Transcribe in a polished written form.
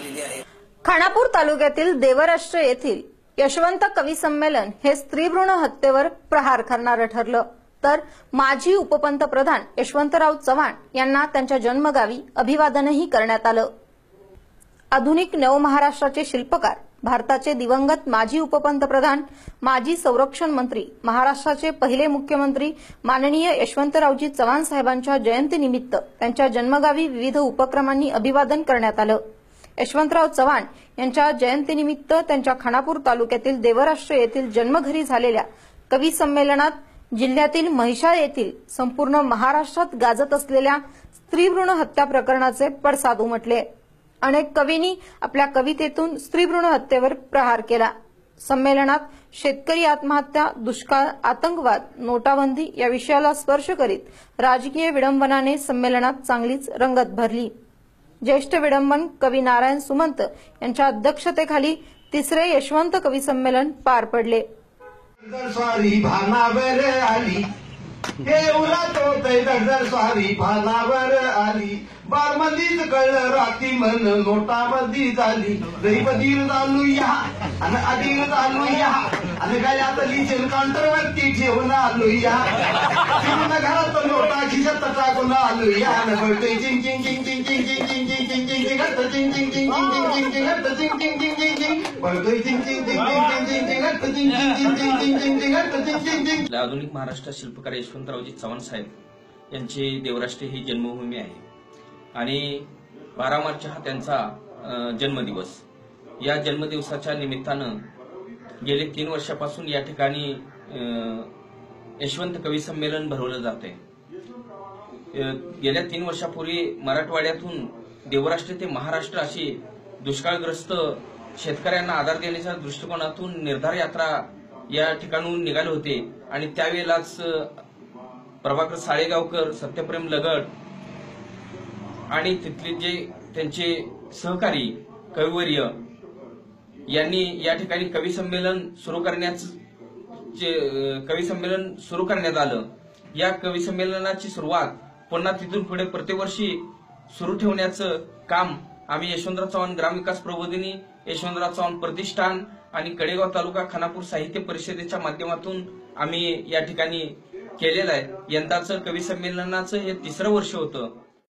झालेली आहे। खानापूर तालुक्यातील देवराष्ट्र येथील यशवंत कवी संमेलन हे स्त्रीभ्रूण हत्येवर प्रहार करणारे ठरलं, तर माजी उपपंतप्रधान यशवंतराव चव्हाण यांना त्यांच्या जन्मगावी अभिवादनही करण्यात आलं। आधुनिक नवमहाराष्ट्राचे शिल्पकार, भारताचे दिवंगत माजी उपपंतप्रधान, माजी संरक्षण मंत्री, महाराष्ट्राचे पहिले मुख्यमंत्री माननीय यशवंतरावजी चव्हाण साहेबांच्या जयंतीनिमित्त त्यांच्या जन्मगावी विविध उपक्रमांनी अभिवादन करण्यात आलं। यशवंतराव चव्हाण यांच्या जयंतीनिमित्त त्यांच्या खानापूर तालुक्यातील देवराष्ट्र येथील जन्मघरी झालेल्या कवी संमेलनात जिल्ह्यातील म्हैसाळ येथील संपूर्ण महाराष्ट्रात गाजत असलेल्या स्त्रीभ्रूण हत्या प्रकरणाचे पडसाद उमटले। अनेक कवींनी आपल्या कवितेतून स्त्रीभ्रूण हत्येवर प्रहार केला। संमेलनात शेतकरी आत्महत्या, दुष्काळ, आतंकवाद, नोटाबंदी या विषयाला स्पर्श करीत राजकीय विडंबनाने संमेलनात चांगलीच रंगत भरली। ज्येष्ठ विडंबन कवी नारायण सुमंत यांच्या अध्यक्षतेखाली तिसरे यशवंत कवी संमेलन पार पडले। स्वारी भानावर आली, हे उलात होतय दगड स्वारी भानावर आली, बारमधीच कळलं राती मन नोटामध्ये झाली, दहीपतीर चालू या आणि अधीर चालू या आणि गळ्यात लिचेल काउंटरवरती ठेवून आलो या, घरात नोटा खिशात टाकून आलो या, कळतोय चिंग चिंग चिंग चिंग चिंग चिंग चिंग चिंग चिंग चिंग चिंग घट्ट चिंग चिंग चिंग चिंग चिंग चिंग घट्ट चिंग चिंग चिंग चिंग चिंग कळतोय चिंग चिंग चिंग चिंग चिंग चिंग घट्ट चिंग चिंग चिंग चिंग चिंग चिंग चिंग घट्ट चिंग चिंग चिंग। आधुनिक महाराष्ट्र शिल्पकार यशवंतरावजी चव्हाण साहेब यांची देवराष्ट्र ही जन्मभूमी आहे आणि 12 मार्च हा त्यांचा जन्मदिवस। या जन्मदिवसाच्या निमित्तानं गेले 3 वर्षापासून या ठिकाणी यशवंत कवी संमेलन भरवलं जाते। गेल्या 3 वर्षापूर्वी मराठवाड्यातून देवराष्ट्र ते महाराष्ट्र अशी दुष्काळग्रस्त शेतकऱ्यांना आधार देण्याच्या दृष्टिकोनातून निर्धार यात्रा या ठिकाणून निघाले होते आणि त्यावेळेलाच प्रभाकर साळेगावकर, सत्यप्रेम लगड आणि तिथले जे त्यांचे सहकारी कविवर्य यांनी या ठिकाणी कवी संमेलन सुरू करण्यात आलं। या कवी संमेलनाची सुरुवात पुन्हा तिथून पुढे प्रतिवर्षी सुरू ठेवण्याचं काम आम्ही यशवंतराव चव्हाण ग्रामविकास प्रबोधिनी, यशवंतराव चव्हाण प्रतिष्ठान आणि कडेगाव तालुका खानापूर साहित्य परिषदेच्या माध्यमातून आम्ही या ठिकाणी केलेलं आहे। यंदाचं कवी संमेलनाचं हे 3रं वर्ष होतं।